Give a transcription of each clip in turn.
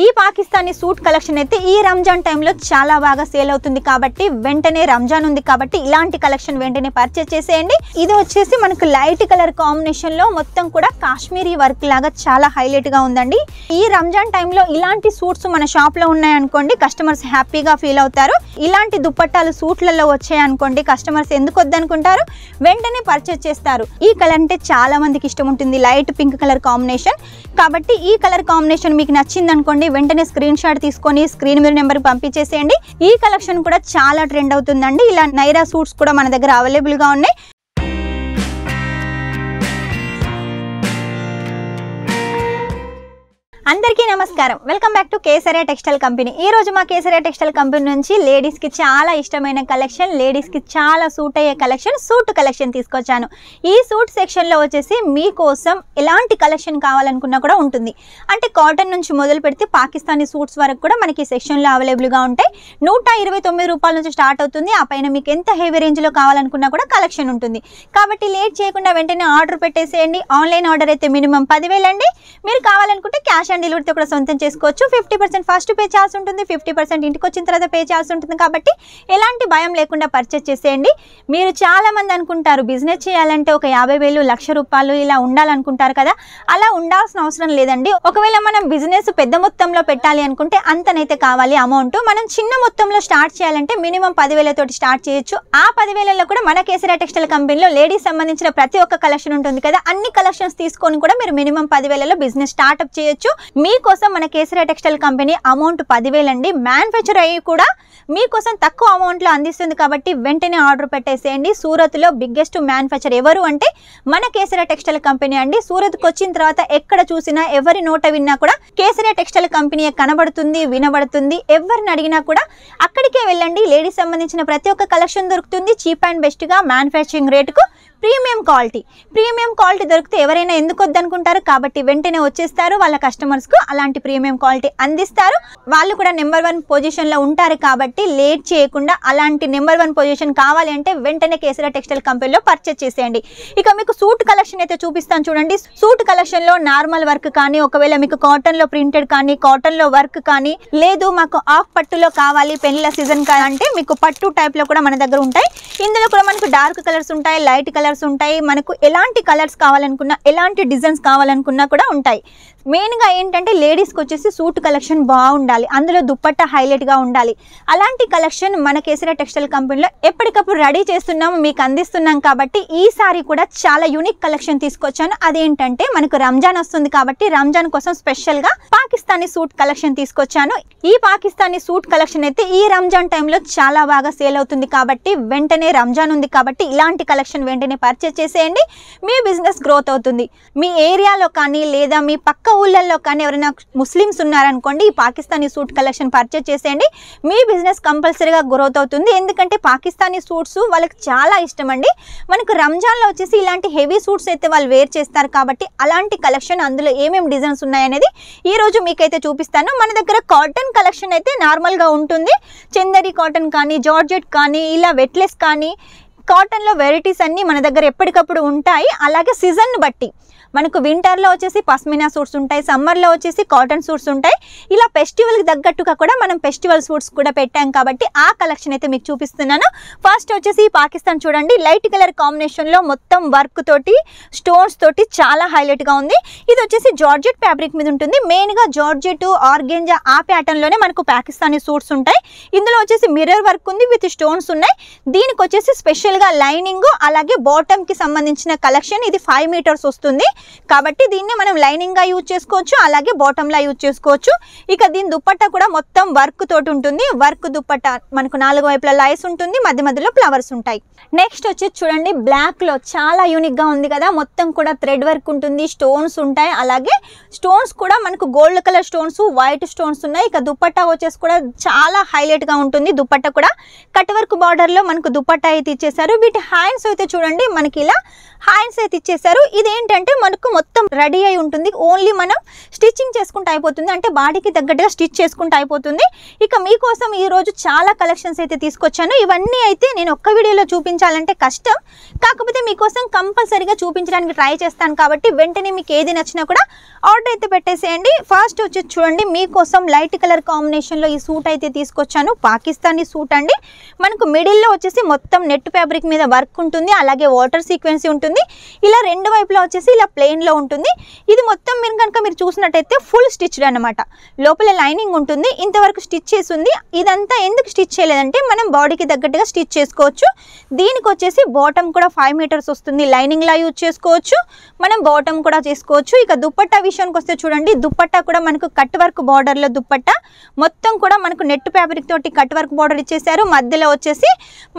ఈ Pakistani suit collection అయితే ఈ రంజాన్ టైంలో చాలా బాగా సేల్ అవుతుంది కాబట్టి వెంటనే రంజాన్ ఉంది కాబట్టి ఇలాంటి కలెక్షన్ వెంటనే పర్చేస్ చేసేయండి. ఇది వచ్చేసి మనకు లైట్ కలర్ కాంబినేషన్ లో మొత్తం కూడా కాశ్మీరీ వర్క్ లాగా చాలా హైలైట్ గా ఉందండి. ఈ రంజాన్ టైంలో ఇలాంటి సూట్స్ మన షాప్ లో ఉన్నాయనుకోండి కస్టమర్స్ హ్యాపీగా ఫీల్ అవుతారు. ఇలాంటి దుప్పట్టాలు సూట్లలో వచ్చాయనుకోండి కస్టమర్స్ ఎందుకు వద్దనుకుంటారు, వెంటనే పర్చేస్ చేస్తారు. ఈ కలర్ అంటే చాలా మందికి ఇష్టం ఉంటుంది, లైట్ పింక్ కలర్ కాంబినేషన్ కాబట్టి ఈ కలర్ కాంబినేషన్ మీకు నచ్చింది అనుకోండి వెంటనే స్క్రీన్ షాట్ తీసుకొని స్క్రీన్ మీద నెంబర్ పంపించేసేయండి. ఈ కలెక్షన్ కూడా చాలా ట్రెండ్ అవుతుందండి. ఇలా నైరా సూట్స్ కూడా మన దగ్గర అవైలబుల్ గా ఉన్నాయి. అందరికీ నమస్కారం, welcome back to Kesariya textile company. ఈ రోజు మా కేసరియా టెక్స్టైల్ కంపెనీ నుంచి లేడీస్ కి చాలా ఇష్టమైన కలెక్షన్, లేడీస్ కి చాలా సూట్ అయ్యే కలెక్షన్, సూట్ కలెక్షన్ తీసుకొచ్చాను. ఈ సూట్ సెక్షన్ లో వచ్చేసి మీకోసం ఎలాంటి కలెక్షన్ కావాలనుకున్నా కూడా ఉంటుంది. అంటే కాటన్ నుంచి మొదలు పెడితే పాకిస్తానీ సూట్స్ వరకు కూడా మనకి ఈ సెక్షన్ లో అవైలబుల్ గా ఉంటాయి. 129 రూపాయల నుంచి స్టార్ట్ అవుతుంది. ఆ పైన మీకు ఎంత హెవీ రేంజ్ లో కావాలనుకున్నా కూడా కలెక్షన్ ఉంటుంది. కాబట్టి లేట్ చేయకుండా వెంటనే ఆర్డర్ పెట్టేసేయండి. ఆన్లైన్ ఆర్డర్ అయితే మినిమం 10,000 అండి. మీరు కావాలనుకుంటే క్యాష్ డెలివరీతో కూడా సొంతం చేసుకోవచ్చు. 50% ఫస్ట్ పే చేయాల్సి ఉంటుంది, 50% ఇంటికి వచ్చిన తర్వాత పే చేయాల్సి ఉంటుంది. కాబట్టి ఎలాంటి భయం లేకుండా పర్చేస్ చేసేయండి. మీరు చాలా మంది అనుకుంటారు బిజినెస్ చేయాలంటే ఒక 50,000 1,00,000 రూపాయలు ఇలా ఉండాలనుకుంటారు కదా, అలా ఉండాల్సిన అవసరం లేదండి. ఒకవేళ మనం బిజినెస్ పెద్ద మొత్తంలో పెట్టాలి అనుకుంటే అంతనైతే కావాలి అమౌంట్. మనం చిన్న మొత్తంలో స్టార్ట్ చేయాలంటే మినిమం 10,000 తోటి స్టార్ట్ చేయొచ్చు. ఆ 10,000లో కూడా మన కేసరియా టెక్స్టైల్ కంపెనీలో లేడీస్ సంబంధించిన ప్రతి ఒక్క కలెక్షన్ ఉంటుంది కదా, అన్ని కలెక్షన్స్ తీసుకొని కూడా మీరు మినిమం 10,000లో బిజినెస్ స్టార్ట్అప్ చేయొచ్చు. మీకోసం మన కేసరియా టెక్స్టైల్ కంపెనీ అమౌంట్ 10,000 అండి. మ్యానుఫ్యాక్చర్ అయ్యి కూడా మీకోసం తక్కువ అమౌంట్లో అందిస్తుంది కాబట్టి వెంటనే ఆర్డర్ పెట్టేసేయండి. సూరత్లో బిగ్గెస్ట్ మ్యానుఫ్యాక్చర్ ఎవరు అంటే మన కేసరియా టెక్స్టైల్ కంపెనీ అండి. సూరత్కి వచ్చిన తర్వాత ఎక్కడ చూసినా ఎవరి నోట విన్నా కూడా కేసరియా టెక్స్టైల్ కంపెనీ కనబడుతుంది, వినబడుతుంది. ఎవరిని అడిగినా కూడా అక్కడికే వెళ్ళండి. లేడీస్ సంబంధించిన ప్రతి ఒక్క కలెక్షన్ దొరుకుతుంది చీప్ అండ్ బెస్ట్గా మ్యానుఫ్యాక్చరింగ్ రేటుకు. ప్రీమియం క్వాలిటీ దొరికితే ఎవరైనా ఎందుకు వద్దనుకుంటారు కాబట్టి వెంటనే వచ్చేస్తారు. వాళ్ళ కస్టమర్స్కు అలాంటి ప్రీమియం క్వాలిటీ అందిస్తారు. వాళ్ళు కూడా నెంబర్ 1 పొజిషన్లో ఉంటారు కాబట్టి లేట్ చేయకుండా అలాంటి నెంబర్ 1 పొజిషన్ కావాలి అంటే వెంటనే కేసరియా టెక్స్టైల్ కంపెనీలో పర్చేస్ చేసేయండి. ఇక మీకు సూట్ కలెక్షన్ అయితే చూపిస్తాను చూడండి. సూట్ కలెక్షన్లో నార్మల్ వర్క్ కానీ, ఒకవేళ మీకు కాటన్లో ప్రింటెడ్ కానీ, కాటన్లో వర్క్ కానీ, లేదు మాకు ఆఫ్ పట్టులో కావాలి పెళ్లిల సీజన్ అంటే మీకు పట్టు టైప్లో కూడా మన దగ్గర ఉంటాయి. ఇందులో కూడా మనకు డార్క్ కలర్స్ ఉంటాయి, లైట్ కలర్స్ ఉంటాయి. మనకు ఎలాంటి కలర్స్ కావాలనుకున్నా, ఎలాంటి డిజైన్స్ కావాలనుకున్నా కూడా ఉంటాయి. మెయిన్గా ఏంటంటే లేడీస్కి వచ్చేసి సూట్ కలెక్షన్ బాగుండాలి, అందులో దుప్పట్టా హైలైట్గా ఉండాలి. అలాంటి కలెక్షన్ మన కేసరియా టెక్స్టైల్ కంపెనీలో ఎప్పటికప్పుడు రెడీ చేస్తున్నాము, మీకు అందిస్తున్నాం. కాబట్టి ఈసారి కూడా చాలా యూనిక్ కలెక్షన్ తీసుకొచ్చాను. అదేంటంటే మనకు రంజాన్ వస్తుంది కాబట్టి రంజాన్ కోసం స్పెషల్గా పాకిస్తానీ సూట్ కలెక్షన్ తీసుకొచ్చాను. ఈ పాకిస్తానీ సూట్ కలెక్షన్ అయితే ఈ రంజాన్ టైంలో చాలా బాగా సేల్ అవుతుంది కాబట్టి వెంటనే రంజాన్ ఉంది కాబట్టి ఇలాంటి కలెక్షన్ వెంటనే పర్చేస్ చేసేయండి. మీ బిజినెస్ గ్రోత్ అవుతుంది. మీ ఏరియాలో కానీ లేదా మీ పక్క ఊళ్ళల్లో కానీ ఎవరైనా ముస్లిమ్స్ ఉన్నారనుకోండి ఈ పాకిస్తానీ సూట్ కలెక్షన్ పర్చేస్ చేసేయండి. మీ బిజినెస్ కంపల్సరీగా గ్రోత్ అవుతుంది. ఎందుకంటే పాకిస్తానీ సూట్స్ వాళ్ళకి చాలా ఇష్టం అండి. మనకు రంజాన్లో వచ్చేసి ఇలాంటి హెవీ సూట్స్ అయితే వాళ్ళు వేర్ చేస్తారు కాబట్టి అలాంటి కలెక్షన్, అందులో ఏమేమి డిజైన్స్ ఉన్నాయనేది ఈరోజు మీకైతే చూపిస్తాను. మన దగ్గర కాటన్ కలెక్షన్ అయితే నార్మల్గా ఉంటుంది. చందేరి కాటన్ కానీ, జార్జెట్ కానీ, ఇలా వెట్లెస్ కానీ, కాటన్లో వెరైటీస్ అన్నీ మన దగ్గర ఎప్పటికప్పుడు ఉంటాయి. అలాగే సీజన్ బట్టి మనకు వింటర్లో వచ్చేసి పస్మినా సూట్స్ ఉంటాయి, సమ్మర్లో వచ్చేసి కాటన్ సూట్స్ ఉంటాయి. ఇలా ఫెస్టివల్కి తగ్గట్టుగా కూడా మనం ఫెస్టివల్ సూట్స్ కూడా పెట్టాం కాబట్టి ఆ కలెక్షన్ అయితే మీకు చూపిస్తున్నాను. ఫస్ట్ వచ్చేసి పాకిస్తాన్ చూడండి, లైట్ కలర్ కాంబినేషన్లో మొత్తం వర్క్ తోటి, స్టోన్స్ తోటి చాలా హైలైట్గా ఉంది. ఇది వచ్చేసి జార్జెట్ ఫ్యాబ్రిక్ మీద ఉంటుంది. మెయిన్గా జార్జెట్, ఆర్గెంజా ఆ ప్యాటర్న్లోనే మనకు పాకిస్తానీ సూట్స్ ఉంటాయి. ఇందులో వచ్చేసి మిర్రర్ వర్క్ ఉంది విత్ స్టోన్స్ ఉన్నాయి. దీనికి వచ్చేసి స్పెషల్గా లైనింగ్ అలాగే బాటమ్కి సంబంధించిన కలెక్షన్. ఇది 5 మీటర్స్ వస్తుంది కాబట్టి దీన్ని మనం లైనింగ్ గా యూజ్ చేసుకోవచ్చు, అలాగే బాటమ్ లా యూజ్ చేసుకోవచ్చు. ఇక దీని దుప్పట్టా కూడా మొత్తం వర్క్ తోటి ఉంటుంది. వర్క్ దుప్పట్టా మనకు 4 వైపులా లైస్ ఉంటుంది, మధ్య మధ్యలో ఫ్లవర్స్ ఉంటాయి. నెక్స్ట్ వచ్చి చూడండి, బ్లాక్ లో చాలా యూనిక్ గా ఉంది కదా, మొత్తం కూడా థ్రెడ్ వర్క్ ఉంటుంది, స్టోన్స్ ఉంటాయి. అలాగే స్టోన్స్ కూడా మనకు gold colour stones, white stones ఉన్నాయి. ఇక దుప్పట్టా వచ్చేసి కూడా చాలా హైలైట్ గా ఉంటుంది. దుప్పట్టా కూడా కట్ వర్క్ బార్డర్ లో మనకు దుప్పట్టా అయితే ఇచ్చేసారు. ఇచ్చేసారు. వీటి హ్యాండ్స్ అయితే చూడండి మనకి ఇలా హ్యాండ్స్ అయితే ఇచ్చేసారు. ఇదేంటంటే మనకు మొత్తం రెడీ అయి ఉంటుంది, ఓన్లీ మనం స్టిచ్చింగ్ చేసుకుంటూ అయిపోతుంది, అంటే బాడీకి తగ్గట్టుగా స్టిచ్ చేసుకుంటూ అయిపోతుంది. ఇక మీకోసం ఈరోజు చాలా కలెక్షన్స్ అయితే తీసుకొచ్చాను. ఇవన్నీ అయితే నేను ఒక్క వీడియోలో చూపించాలంటే కష్టం, కాకపోతే మీకోసం కంపల్సరీగా చూపించడానికి ట్రై చేస్తాను. కాబట్టి వెంటనే మీకు ఏది నచ్చినా కూడా ఆర్డర్ అయితే పెట్టేసేయండి. ఫస్ట్ వచ్చి చూడండి మీకోసం లైట్ కలర్ కాంబినేషన్లో ఈ సూట్ అయితే తీసుకొచ్చాను. పాకిస్తానీ సూట్ అండి. మనకు మిడిల్లో వచ్చేసి మొత్తం నెట్ ఫ్యాబ్రిక్ మీద వర్క్ ఉంటుంది, అలాగే వాటర్ సీక్వెన్సీ ఉంటుంది. ఇలా రెండు వైపులా వచ్చేసి ఇలా ప్లెయిన్లో ఉంటుంది. ఇది మొత్తం మీరు చూసినట్టయితే ఫుల్ స్టిచ్డ్ అనమాట. లోపల లైనింగ్ ఉంటుంది, ఇంతవరకు స్టిచ్ చేసి ఉంది. ఇదంతా ఎందుకు స్టిచ్ చేయలేదంటే మనం బాడీకి తగ్గట్టుగా స్టిచ్ చేసుకోవచ్చు. దీనికి వచ్చేసి బాటమ్ కూడా 5 మీటర్స్ వస్తుంది, లైనింగ్లా యూజ్ చేసుకోవచ్చు, మనం బాటమ్ కూడా చేసుకోవచ్చు. ఇక దుప్పట్టా విషయానికి వస్తే చూడండి, దుప్పట్టా కూడా మనకు కట్ వర్క్ బార్డర్లో దుప్పట్టా మొత్తం కూడా మనకు నెట్ ఫ్యాబ్రిక్ తోటి కట్ వర్క్ బార్డర్ ఇచ్చేసారు. మధ్యలో వచ్చేసి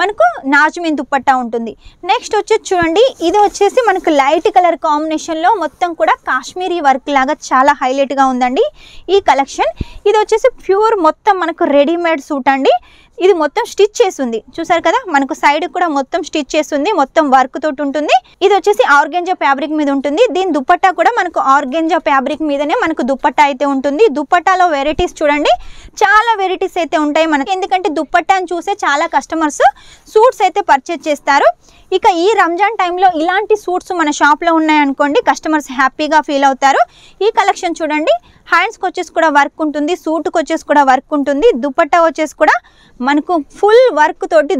మనకు నాజ్మీన్ దుప్పట్టా ఉంటుంది. నెక్స్ట్ వచ్చేసి చూడండి, ఇది వచ్చేసి మనకు లైట్ కలర్ కాంబినేషన్లో మొత్తం కూడా కాశ్మీరీ వర్క్ లాగా చాలా హైలైట్గా ఉందండి ఈ కలెక్షన్. ఇది వచ్చేసి ప్యూర్ మొత్తం మనకు రెడీమేడ్ సూట్ అండి. ఇది మొత్తం స్టిచ్ చేస్తుంది, చూసారు కదా, మనకు సైడ్ కూడా మొత్తం స్టిచ్ చేస్తుంది, మొత్తం వర్క్ తోటి ఉంటుంది. ఇది వచ్చేసి ఆర్గెంజా ఫ్యాబ్రిక్ మీద ఉంటుంది. దీని దుప్పట్టా కూడా మనకు ఆర్గెంజా ఫ్యాబ్రిక్ మీదనే మనకు దుప్పట్టా అయితే ఉంటుంది. దుప్పట్టాలో వెరైటీస్ చూడండి, చాలా వెరైటీస్ అయితే ఉంటాయి మనకి, ఎందుకంటే దుప్పట్టాని చూసే చాలా కస్టమర్స్ సూట్స్ అయితే పర్చేజ్ చేస్తారు. ఇక ఈ రంజాన్ టైంలో ఇలాంటి సూట్స్ మన షాప్లో ఉన్నాయనుకోండి, కస్టమర్స్ హ్యాపీగా ఫీల్ అవుతారు. ఈ కలెక్షన్ చూడండి, హ్యాండ్స్కి వచ్చేసి కూడా వర్క్ ఉంటుంది, సూట్కి వచ్చేసి కూడా వర్క్ ఉంటుంది. దుప్పట్టా వచ్చేసి కూడా మనకు ఫుల్ వర్క్ తోటి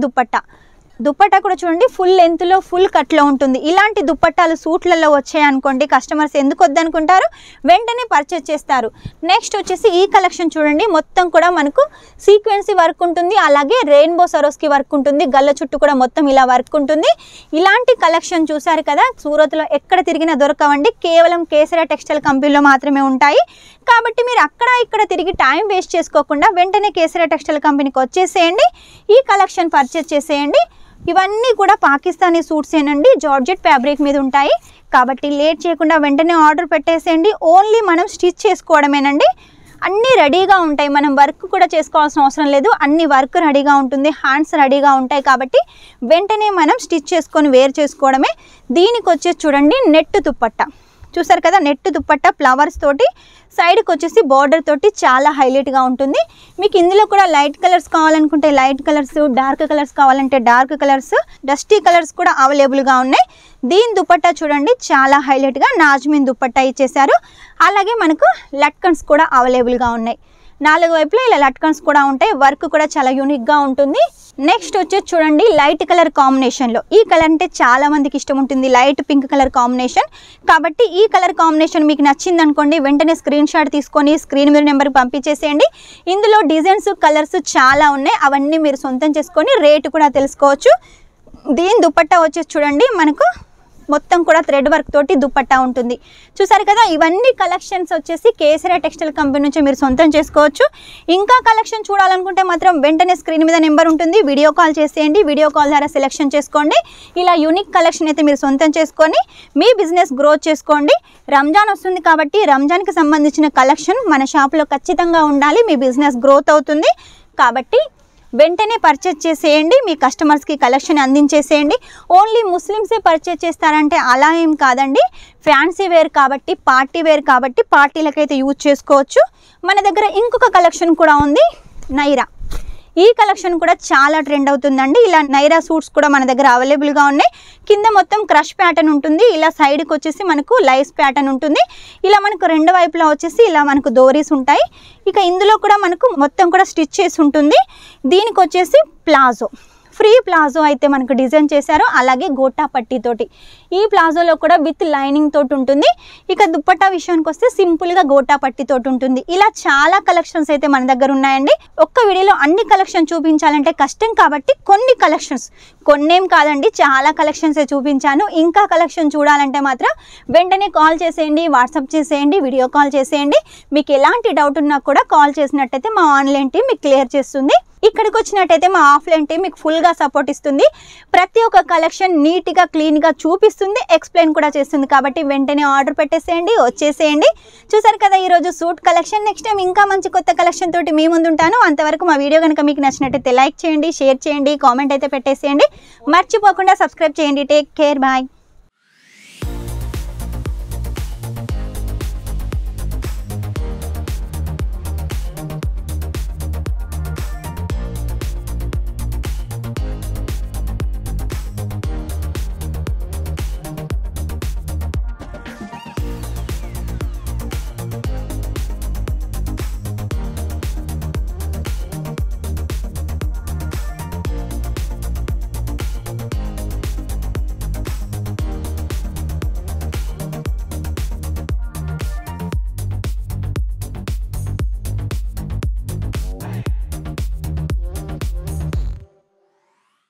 దుప్పట్టా కూడా చూడండి ఫుల్ లెంత్లో ఫుల్ కట్లో ఉంటుంది. ఇలాంటి దుప్పట్టాలు సూట్లలో వచ్చాయనుకోండి, కస్టమర్స్ ఎందుకు వద్దనుకుంటారు, వెంటనే పర్చేజ్ చేస్తారు. నెక్స్ట్ వచ్చేసి ఈ కలెక్షన్ చూడండి, మొత్తం కూడా మనకు సీక్వెన్సీ వర్క్ ఉంటుంది, అలాగే రెయిన్బో సరోస్కి వర్క్ ఉంటుంది, గల్ల చుట్టూ కూడా మొత్తం ఇలా వర్క్ ఉంటుంది. ఇలాంటి కలెక్షన్ చూసారు కదా, సూరత్లో ఎక్కడ తిరిగినా దొరకవండి, కేవలం కేసరియా టెక్స్టైల్ కంపెనీలో మాత్రమే ఉంటాయి. కాబట్టి మీరు అక్కడ ఇక్కడ తిరిగి టైం వేస్ట్ చేసుకోకుండా వెంటనే కేసరియా టెక్స్టైల్ కంపెనీకి వచ్చేసేయండి, ఈ కలెక్షన్ పర్చేజ్ చేసేయండి. ఇవన్నీ కూడా పాకిస్తానీ సూట్స్ ఏనండి, జార్జెట్ ఫ్యాబ్రిక్ మీద ఉంటాయి. కాబట్టి లేట్ చేయకుండా వెంటనే ఆర్డర్ పెట్టేసేయండి. ఓన్లీ మనం స్టిచ్ చేసుకోవడమేనండి, అన్నీ రెడీగా ఉంటాయి, మనం వర్క్ కూడా చేసుకోవాల్సిన అవసరం లేదు, అన్ని వర్క్ రెడీగా ఉంటుంది, హ్యాండ్స్ రెడీగా ఉంటాయి. కాబట్టి వెంటనే మనం స్టిచ్ చేసుకొని వేర్ చేసుకోవడమే. దీనికి వచ్చేసి చూడండి నెట్ దుప్పట్టా, చూసారు కదా, నెట్ దుప్పట్టా ఫ్లవర్స్ తోటి, సైడ్కి వచ్చేసి బార్డర్ తోటి చాలా హైలైట్గా ఉంటుంది. మీకు ఇందులో కూడా లైట్ కలర్స్ కావాలనుకుంటే లైట్ కలర్స్, డార్క్ కలర్స్ కావాలంటే డార్క్ కలర్స్, డస్టీ కలర్స్ కూడా అవైలబుల్గా ఉన్నాయి. దీని దుప్పట్టా చూడండి చాలా హైలైట్గా నాజ్మీన్ దుప్పట్టా ఇచ్చేసారు. అలాగే మనకు లట్కన్స్ కూడా అవైలబుల్గా ఉన్నాయి, 4 వైపులా ఇలా లట్కన్స్ కూడా ఉంటాయి, వర్క్ కూడా చాలా యూనిక్గా ఉంటుంది. నెక్స్ట్ వచ్చేసి చూడండి లైట్ కలర్ కాంబినేషన్లో, ఈ కలర్ అంటే చాలా మందికి ఇష్టం ఉంటుంది, లైట్ పింక్ కలర్ కాంబినేషన్. కాబట్టి ఈ కలర్ కాంబినేషన్ మీకు నచ్చింది అనుకోండి, వెంటనే స్క్రీన్ షాట్ తీసుకొని స్క్రీన్ మీద నెంబర్కి పంపించేసేయండి. ఇందులో డిజైన్స్ కలర్స్ చాలా ఉన్నాయి, అవన్నీ మీరు సొంతం చేసుకొని రేటు కూడా తెలుసుకోవచ్చు. దీని దుప్పట్టా వచ్చేసి చూడండి మనకు మొత్తం కూడా థ్రెడ్ వర్క్ తోటి దుప్పట్టా ఉంటుంది, చూసారు కదా. ఇవన్నీ కలెక్షన్స్ వచ్చేసి కేసరియా టెక్స్టైల్ కంపెనీ నుంచి మీరు సొంతం చేసుకోవచ్చు. ఇంకా కలెక్షన్ చూడాలనుకుంటే మాత్రం వెంటనే స్క్రీన్ మీద నెంబర్ ఉంటుంది, వీడియో కాల్ చేసేయండి, వీడియో కాల్ ద్వారా సెలెక్షన్ చేసుకోండి. ఇలా యూనిక్ కలెక్షన్ అయితే మీరు సొంతం చేసుకొని మీ బిజినెస్ గ్రోత్ చేసుకోండి. రంజాన్ వస్తుంది కాబట్టి రంజాన్కి సంబంధించిన కలెక్షన్ మన షాప్లో ఖచ్చితంగా ఉండాలి, మీ బిజినెస్ గ్రోత్ అవుతుంది. కాబట్టి వెంటనే పర్చేజ్ చేసేయండి, మీ కస్టమర్స్కి కలెక్షన్ అందించేసేయండి. ఓన్లీ ముస్లిమ్సే పర్చేజ్ చేస్తారంటే అలా ఏం కాదండి, ఫ్యాన్సీ వేర్ కాబట్టి, పార్టీ వేర్ కాబట్టి పార్టీలకైతే యూజ్ చేసుకోవచ్చు. మన దగ్గర ఇంకొక కలెక్షన్ కూడా ఉంది, నైరా. ఈ కలెక్షన్ కూడా చాలా ట్రెండ్ అవుతుందండి. ఇలా నైరా సూట్స్ కూడా మన దగ్గర అవైలబుల్గా ఉన్నాయి. కింద మొత్తం క్రష్ ప్యాటర్న్ ఉంటుంది, ఇలా సైడ్కి వచ్చేసి మనకు లైస్ ప్యాటర్న్ ఉంటుంది. ఇలా మనకు రెండు వైపులా వచ్చేసి ఇలా మనకు డోరీస్ ఉంటాయి. ఇక ఇందులో కూడా మనకు మొత్తం కూడా స్టిచ్ చేసి ఉంటుంది. దీనికి వచ్చేసి ప్లాజో, ఫ్రీ ప్లాజో అయితే మనకు డిజైన్ చేశారు, అలాగే గోటా పట్టీతోటి. ఈ ప్లాజోలో కూడా విత్ లైనింగ్ తోటి ఉంటుంది. ఇక దుప్పట్టా విషయానికి వస్తే సింపుల్గా గోటా పట్టీతోటి ఉంటుంది. ఇలా చాలా కలెక్షన్స్ అయితే మన దగ్గర ఉన్నాయండి. ఒక్క వీడియోలో అన్ని కలెక్షన్ చూపించాలంటే కష్టం కాబట్టి కొన్ని కలెక్షన్స్, కొన్నేం కాదండి చాలా కలెక్షన్సే చూపించాను. ఇంకా కలెక్షన్ చూడాలంటే మాత్రం వెంటనే కాల్ చేసేయండి, వాట్సాప్ చేసేయండి, వీడియో కాల్ చేసేయండి. మీకు ఎలాంటి డౌట్ ఉన్నా కూడా కాల్ చేసినట్టయితే మా ఆన్లైన్ టీం మీకు క్లియర్ చేస్తుంది. ఇక్కడికి వచ్చినట్టయితే మా ఆఫ్లైన్ టీమ్ మీకు ఫుల్గా సపోర్ట్ ఇస్తుంది. ప్రతి ఒక్క కలెక్షన్ నీట్గా క్లీన్గా చూపిస్తుంది, ఎక్స్ప్లెయిన్ కూడా చేస్తుంది. కాబట్టి వెంటనే ఆర్డర్ పెట్టేసేయండి, వచ్చేసేయండి. చూసారు కదా ఈరోజు సూట్ కలెక్షన్. నెక్స్ట్ టైం ఇంకా మంచి కొత్త కలెక్షన్ తోటి మీ ముందు ఉంటాను. అంతవరకు మా వీడియో కనుక మీకు నచ్చినట్టయితే లైక్ చేయండి, షేర్ చేయండి, కామెంట్ అయితే పెట్టేసేయండి. మర్చిపోకుండా సబ్స్క్రైబ్ చేయండి. Take care, bye.